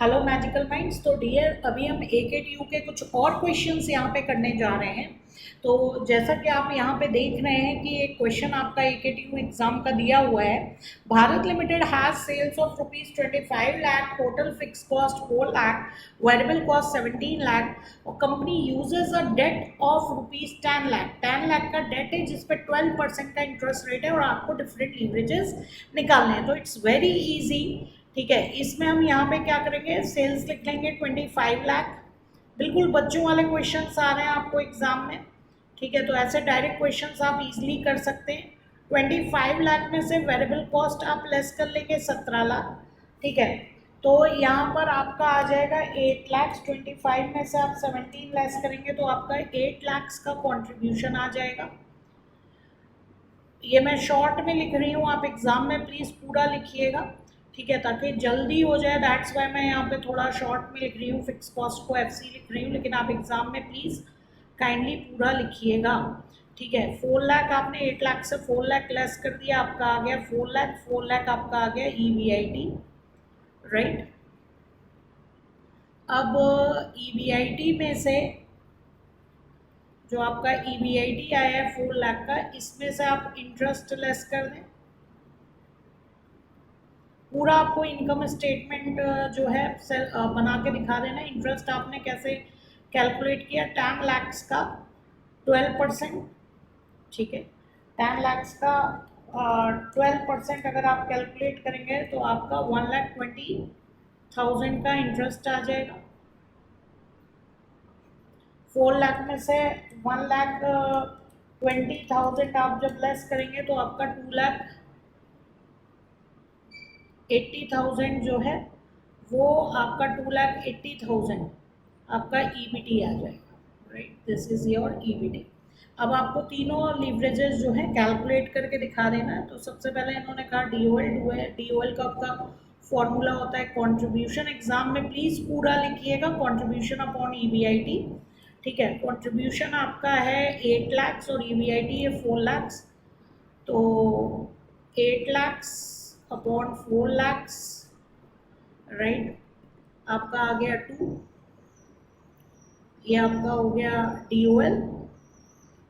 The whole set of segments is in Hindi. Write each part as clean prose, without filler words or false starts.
Hello magical minds. तो डियर, अभी हम AKTU के कुछ और क्वेश्चंस यहाँ पे करने जा रहे हैं। तो जैसा कि आप यहाँ पे देख रहे हैं कि एक क्वेश्चन आपका AKTU एग्जाम का दिया हुआ है। Bharat Limited has sales of ₹25 lakh, total fixed cost 4 lakh, variable cost 17 lakh और company uses a debt of ₹10 lakh. 10 lakh का डेट है जिसपे 12% का इंटरेस्ट रेट है और आपको डिफरेंट लीवरेजेस निकालने हैं। तो इट्स वेरी इजी। ठीक है, इसमें हम यहाँ पे क्या करेंगे, सेल्स लिख लेंगे 25 लाख। बिल्कुल बच्चों वाले क्वेश्चंस आ रहे हैं आपको एग्जाम में। ठीक है, तो ऐसे डायरेक्ट क्वेश्चंस आप इजीली कर सकते हैं। 25 लाख में से वेरिएबल कॉस्ट आप लेस कर लेंगे 17 लाख। ठीक है, तो यहाँ पर आपका आ जाएगा 8 लाख। 25 में से आप 17 लेस करेंगे तो आपका 8 लाख का कॉन्ट्रीब्यूशन आ जाएगा। ये मैं शॉर्ट में लिख रही हूँ, आप एग्जाम में प्लीज़ पूरा लिखिएगा। ठीक है, ताकि जल्दी हो जाए। दैट्स वाई मैं यहाँ पे थोड़ा शॉर्ट में लिख रही हूँ, फिक्स कॉस्ट को FC लिख रही हूँ, लेकिन आप एग्जाम में प्लीज़ काइंडली पूरा लिखिएगा। ठीक है, 4 लाख आपने 8 लाख से 4 लाख लेस कर दिया, आपका आ गया 4 लाख। 4 लाख आपका आ गया EBIT, राइट। अब EBIT में से जो आपका EBIT आया है 4 लाख का, इसमें से आप इंटरेस्ट लेस कर दें। पूरा आपको इनकम स्टेटमेंट जो है बना के दिखा देना। इंटरेस्ट आपने कैसे कैलकुलेट किया, 10 लाख का 12%। ठीक है, 10 लाख का 12% अगर आप कैलकुलेट करेंगे तो आपका 1,20,000 का इंटरेस्ट आ जाएगा। 4 लाख में से 1,20,000 आप जब लेस करेंगे तो आपका 2,80,000 जो है वो आपका 2,80,000 आपका EBT आ जाएगा, right. This is your EBT। अब आपको तीनों लीवरेजेस जो है कैलकुलेट करके दिखा देना है। तो सबसे पहले इन्होंने कहा DOL का आपका फॉर्मूला होता है कंट्रीब्यूशन। एग्जाम में प्लीज पूरा लिखिएगा, कंट्रीब्यूशन अपॉन EBIT। ठीक है, कंट्रीब्यूशन आपका है 8 लाख और EBIT है 4 लाख। तो 8 लाख अपॉन 4 लाख, राइट, आपका आ गया 2। ये आपका हो गया DOL।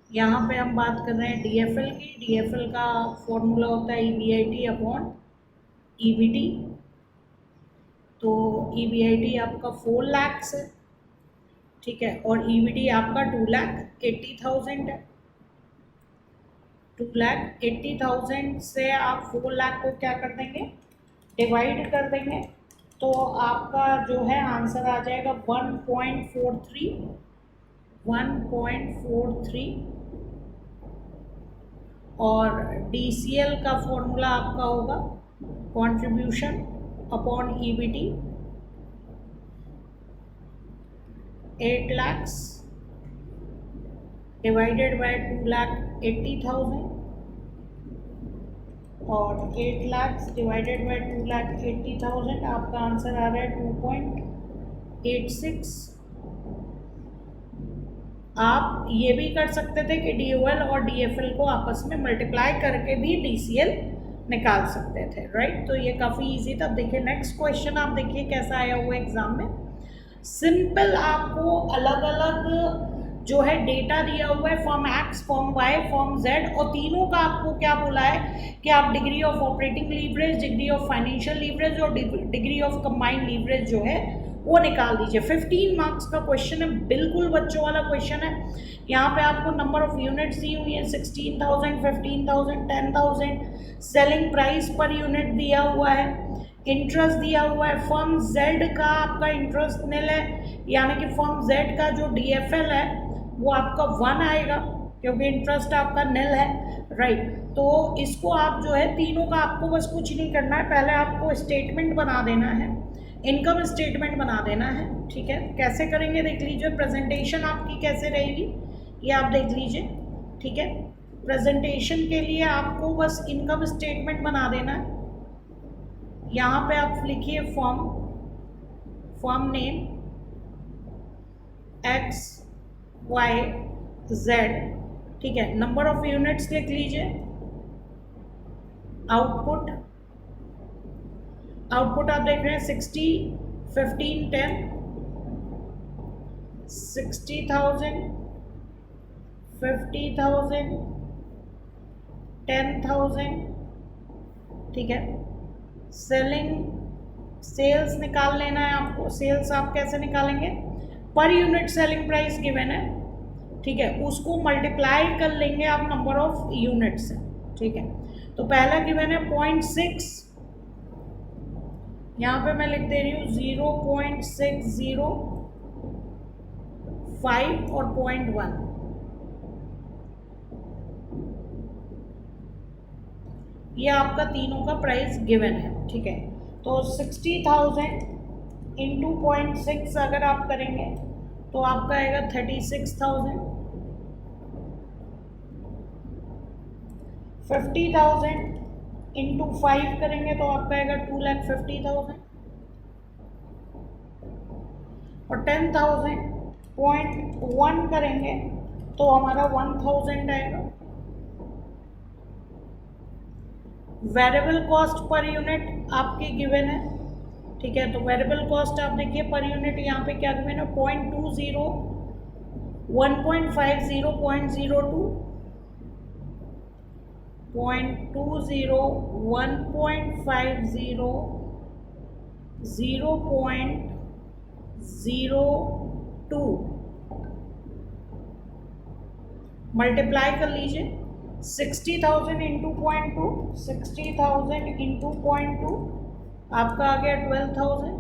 यहाँ पे हम बात कर रहे हैं DFL की। DFL का फॉर्मूला होता है EBIT अपॉन EBT। तो EBIT आपका 4 लाख है, ठीक है, और EBT आपका 2,80,000 है। 2,80,000 से आप 4 लाख को क्या कर देंगे, डिवाइड कर देंगे। तो आपका जो है आंसर आ जाएगा 1.43। और DCL का फॉर्मूला आपका होगा contribution upon EBT। 8 lakh divided by 2,80,000 और 8 लाख डिवाइडेड बाय 2,80,000 आपका आंसर आ रहा है 2.86। आप ये भी कर सकते थे कि DOL और DFL को आपस में मल्टीप्लाई करके भी DCL निकाल सकते थे, राइट। तो ये काफ़ी इजी था। देखिए नेक्स्ट क्वेश्चन, आप देखिए कैसा आया हुआ एग्जाम में। सिंपल आपको अलग अलग जो है डेटा दिया हुआ है, form X, form Y, form Z, और तीनों का आपको क्या बोला है कि आप degree of operating leverage, degree of financial leverage और डिग्री ऑफ कंबाइंड लीवरेज जो है वो निकाल दीजिए। 15 मार्क्स का क्वेश्चन है, बिल्कुल बच्चों वाला क्वेश्चन है। यहाँ पे आपको नंबर ऑफ यूनिट्स दी हुई है 16,000, 15,000, 10,000। सेलिंग प्राइस पर यूनिट दिया हुआ है, इंटरेस्ट दिया हुआ है। फर्म Z का आपका इंटरेस्ट निल है, यानी कि फर्म Z का जो DFL है वो आपका 1 आएगा क्योंकि इंटरेस्ट आपका निल है, राइट। तो इसको आप जो है तीनों का आपको बस कुछ नहीं करना है, पहले आपको स्टेटमेंट बना देना है, इनकम स्टेटमेंट बना देना है। ठीक है, कैसे करेंगे देख लीजिए। प्रेजेंटेशन आपकी कैसे रहेगी ये आप देख लीजिए। ठीक है, प्रेजेंटेशन के लिए आपको बस इनकम स्टेटमेंट बना देना है। यहाँ पे आप लिखिए फॉर्म नेम XYZ। ठीक है, नंबर ऑफ यूनिट्स लिख लीजिए। आउटपुट आप देख रहे हैं 60 1510, 60,000, 50,000, 10,000, ठीक है। सेल्स निकाल लेना है आपको। सेल्स आप कैसे निकालेंगे? Per unit selling price given है, ठीक है, उसको मल्टीप्लाई कर लेंगे आप नंबर ऑफ यूनिट से, ठीक है। तो पहला गिवन है 0.6, यहाँ पे मैं लिख दे रही हूँ 0.605 और 0.1, ये आपका तीनों का प्राइस गिवन है, ठीक है। तो 60,000 इंटू 0.6 अगर आप करेंगे तो आपका आएगा 36,000। 50,000 इंटू 5 करेंगे तो आपका आएगा 2,50,000। और 10,000 0.1 करेंगे तो हमारा 1,000 आएगा। वेरिएबल कॉस्ट पर यूनिट आपकी गिवन है, ठीक है। तो वेरिएबल कॉस्ट आप देखिए पर यूनिट यहाँ पे क्या गिवन है, 0.20, 1.50, 0.02, 0.20, 1.50, 0.02, मल्टीप्लाई कर लीजिए। 60,000 इंटू 0.2, 60,000 इंटू 0.2 आपका आ गया 12,000।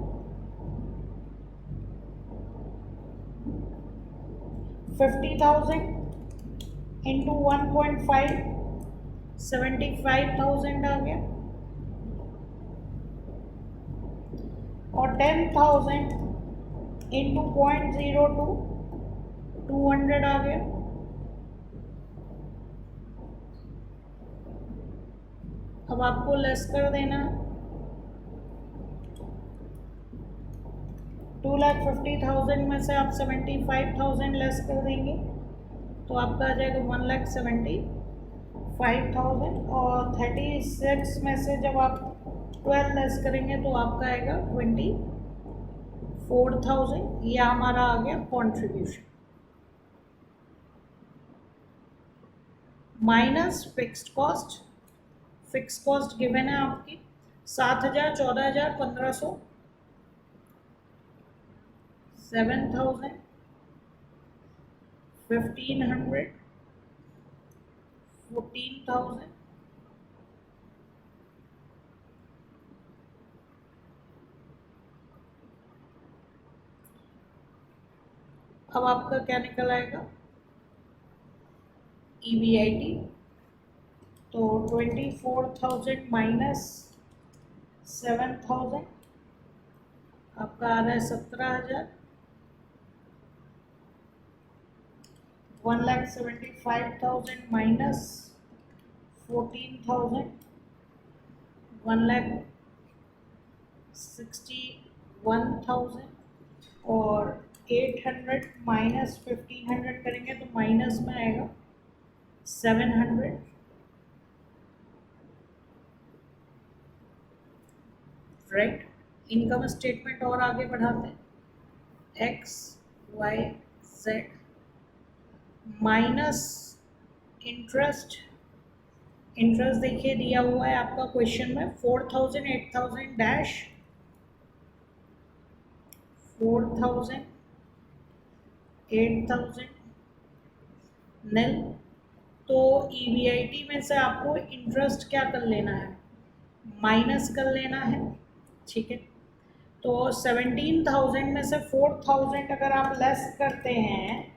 50,000 इंटू 1.5 75,000 आ गया। और 10,000 इंटू 0.02 200 आ गया। अब आपको लेस कर देना है, 2,50,000 में से आप 75,000 लेस कर देंगे तो आपका आ जाएगा 1,75,000। और 36 में से जब आप 12 लेस करेंगे तो आपका आएगा 24,000। यह हमारा आ गया contribution minus fixed cost. Fix cost given है आपकी 7,000, 14,000, 1,500, 7,000, 1,500, 14,000, अब आपका क्या निकल आएगा EBIT। तो 24,000 माइनस 7,000 आपका आ रहा है 17,000। 1,75,000 माइनस 14,000 1,61,000। और 800 माइनस 1,500 करेंगे तो माइनस में आएगा 700। राइट, इनकम स्टेटमेंट और आगे बढ़ाते हैं। XYZ minus interest. इंटरेस्ट देखिए दिया हुआ है आपका क्वेश्चन में 4,000, 8,000 डैश 4,000, 8,000 निल। तो EBIT में से आपको इंटरेस्ट क्या कर लेना है, माइनस कर लेना है, ठीक है। तो 17,000 में से 4,000 अगर आप लेस करते हैं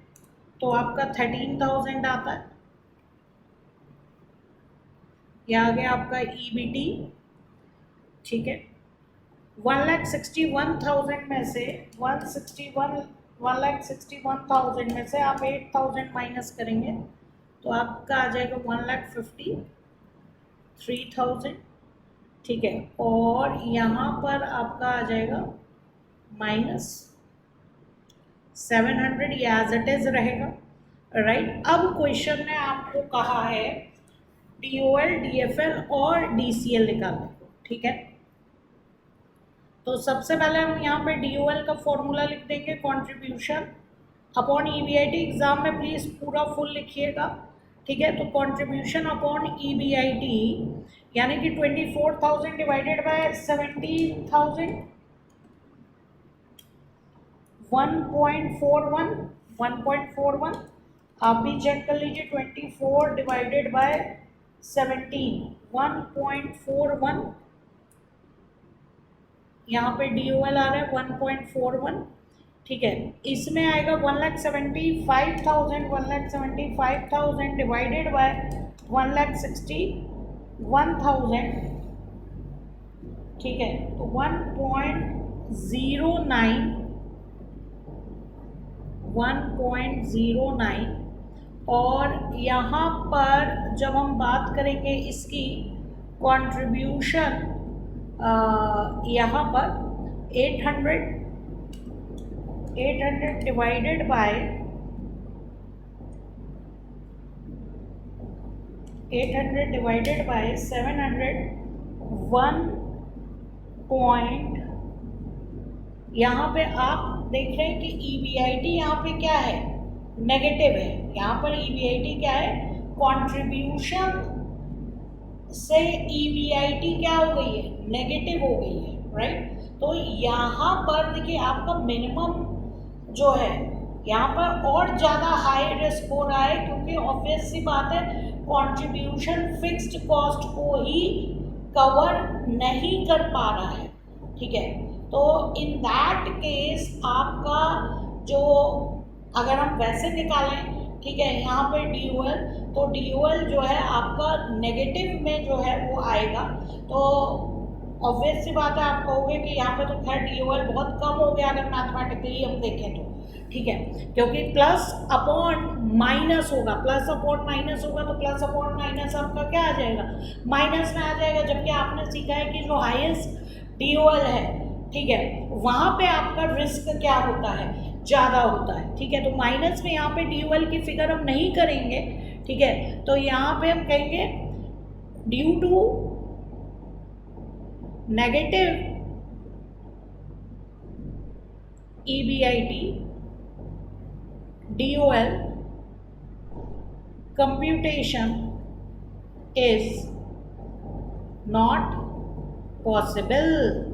तो आपका 13,000 आता है। यह आ गया आपका EBT, ठीक है। 1,61,000 में से 1,61,000 में से आप 8,000 माइनस करेंगे तो आपका आ जाएगा 1,53,000, ठीक है। और यहाँ पर आपका आ जाएगा माइनस 700, ये एज इट इज रहेगा। राइट, अब क्वेश्चन ने आपको कहा है DOL, DFL और DCL निकालने को, ठीक है। तो सबसे पहले हम यहाँ पे DOL का फॉर्मूला लिख देंगे, कंट्रीब्यूशन अपॉन EBIT। एग्जाम में प्लीज पूरा फुल लिखिएगा, ठीक है। तो कंट्रीब्यूशन अपॉन EBIT यानी कि 24,000 डिवाइडेड बाय 17,000 1.41 आप भी चेक कर लीजिए। 24 डिवाइडेड बाय 17 1.41, यहाँ पे DOL आ रहा है 1.41, ठीक है। इसमें आएगा 1,75,000 डिवाइडेड बाय 1,61,000, ठीक है। तो 1.09 और यहाँ पर जब हम बात करेंगे इसकी कंट्रीब्यूशन, यहाँ पर 800 डिवाइडेड बाय 700 1 पॉइंट, यहाँ पे आप देख रहे हैं कि EBIT यहाँ पे क्या है, नेगेटिव है। यहाँ पर EBIT क्या है, कंट्रीब्यूशन से EBIT क्या हो गई है, नेगेटिव हो गई है, राइट। तो यहाँ पर देखिए आपका मिनिमम जो है यहाँ पर और ज़्यादा हाई रिस्क हो रहा है, क्योंकि ऑब्वियस सी बात है कंट्रीब्यूशन फिक्स्ड कॉस्ट को ही कवर नहीं कर पा रहा है, ठीक है। तो इन दैट केस आपका जो, अगर हम वैसे निकालें, ठीक है, यहाँ पे DOL, तो DOL जो है आपका नेगेटिव में जो है वो आएगा। तो ऑब्वियस सी बात है, आप कहोगे कि यहाँ पे तो खैर DOL बहुत कम हो गया अगर मैथमेटिकली हम देखें तो, ठीक है, क्योंकि प्लस अपॉन माइनस होगा, प्लस अपॉन माइनस होगा, तो प्लस अपॉन माइनस आपका क्या आ जाएगा, माइनस में आ जाएगा। जबकि आपने सीखा है कि जो हाईएस्ट DOL है, ठीक है, वहाँ पे आपका रिस्क क्या होता है, ज़्यादा होता है, ठीक है। तो माइनस में यहाँ पे DOL की फिगर हम नहीं करेंगे, ठीक है। तो यहाँ पे हम कहेंगे due to negative EBIT DOL computation is not possible,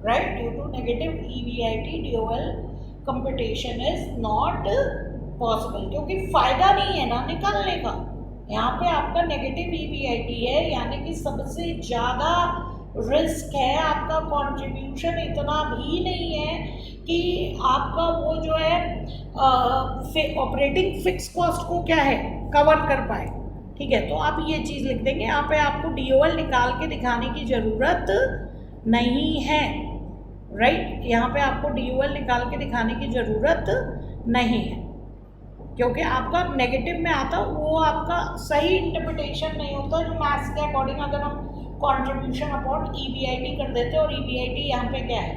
right? Due to negative EBIT DOL computation is not possible, क्योंकि फायदा नहीं है ना निकालने का। यहाँ पे आपका नेगेटिव EBIT है, यानी कि सबसे ज़्यादा रिस्क है। आपका कंट्रीब्यूशन इतना भी नहीं है कि आपका वो जो है ऑपरेटिंग फिक्स कॉस्ट को क्या है, कवर कर पाए, ठीक है। तो आप ये चीज़ लिख देंगे, यहाँ पे आपको DOL निकाल के दिखाने की ज़रूरत नहीं है, राइट। यहाँ पे आपको DOL निकाल के दिखाने की ज़रूरत नहीं है, क्योंकि आपका नेगेटिव में आता वो आपका सही इंटरप्रिटेशन नहीं होता। जो मैथ्स के अकॉर्डिंग अगर हम कंट्रीब्यूशन अपॉन EBIT कर देते हैं और EBIT यहाँ पे क्या है,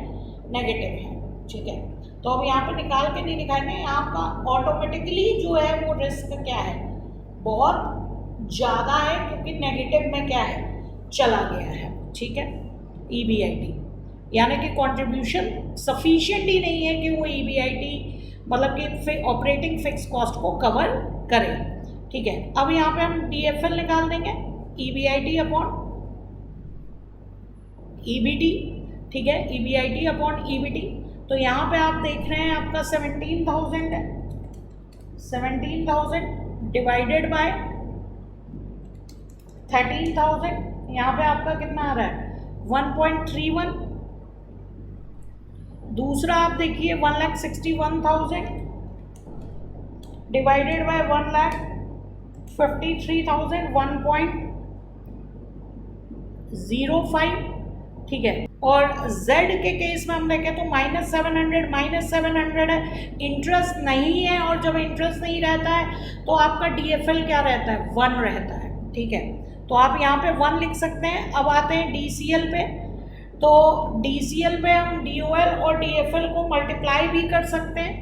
नेगेटिव है, ठीक है। तो अब यहाँ पे निकाल के नहीं दिखाएंगे, यहाँ का ऑटोमेटिकली जो है वो रिस्क क्या है, बहुत ज़्यादा है, क्योंकि नेगेटिव में क्या है, चला गया है, ठीक है। EBIT यानी कि कंट्रीब्यूशन सफिशिएंट ही नहीं है कि वो EBIT मतलब कि ऑपरेटिंग फिक्स कॉस्ट को कवर करे, ठीक है। अब यहाँ पे हम DFL निकाल देंगे, EBIT अपॉन EBT, ठीक है, EBIT अपॉन EBT। तो यहाँ पे आप देख रहे हैं आपका 17,000 है, 17,000 डिवाइडेड बाय 13,000, यहाँ पे आपका कितना आ रहा है, 1.31। दूसरा आप देखिए 1,61,000 डिवाइडेड बाय 1,53,000, 1.05, ठीक है। और Z के केस में हम देखें तो -700 है, इंटरेस्ट नहीं है, और जब इंटरेस्ट नहीं रहता है तो आपका DFL क्या रहता है, 1 रहता है, ठीक है। तो आप यहाँ पे 1 लिख सकते हैं। अब आते हैं DCL पे, तो DCL पे हम DOL और DFL को मल्टीप्लाई भी कर सकते हैं,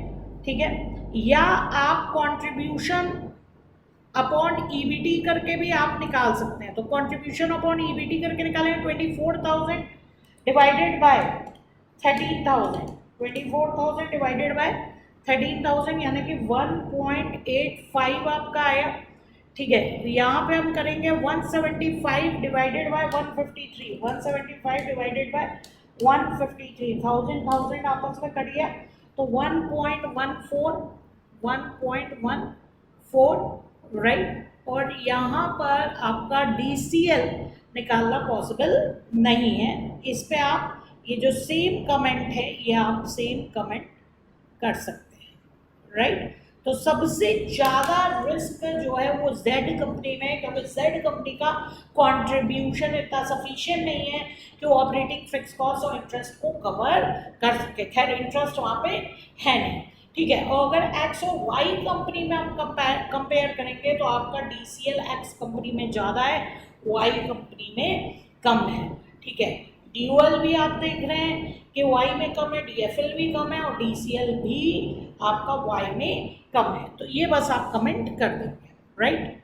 ठीक है, या आप कंट्रीब्यूशन अपॉन ईबीटी करके भी आप निकाल सकते हैं। तो कंट्रीब्यूशन अपॉन ईबीटी करके निकालेंगे 24,000 डिवाइडेड बाय 13,000, 24,000 डिवाइडेड बाय 13,000 यानी कि 1.85 आपका आया। ठीक है, यहाँ पे हम करेंगे 175 डिवाइडेड बाय 153, 175 डिवाइडेड बाय 153, 1000 आपस में कट गया तो 1.14, 1.14 राइट। और यहाँ पर आपका DCL निकालना पॉसिबल नहीं है। इस पे आप ये जो सेम कमेंट है ये आप सेम कमेंट कर सकते हैं राइट। तो सबसे ज़्यादा रिस्क जो है वो जेड कंपनी में है, क्योंकि जेड कंपनी का कंट्रीब्यूशन इतना सफिशिएंट नहीं है कि वो ऑपरेटिंग फिक्स कॉस्ट और इंटरेस्ट को कवर कर सके। खैर इंटरेस्ट वहाँ पे है नहीं, ठीक है। और अगर एक्स और वाई कंपनी में हम कंपेयर करेंगे तो आपका DCL एक्स कंपनी में ज़्यादा है, वाई कंपनी में कम है, ठीक है। DOL भी आप देख रहे हैं कि वाई में कम है, DFL भी कम है और DCL भी आपका वाई में कम है। तो ये बस आप कमेंट कर देंगे राइट।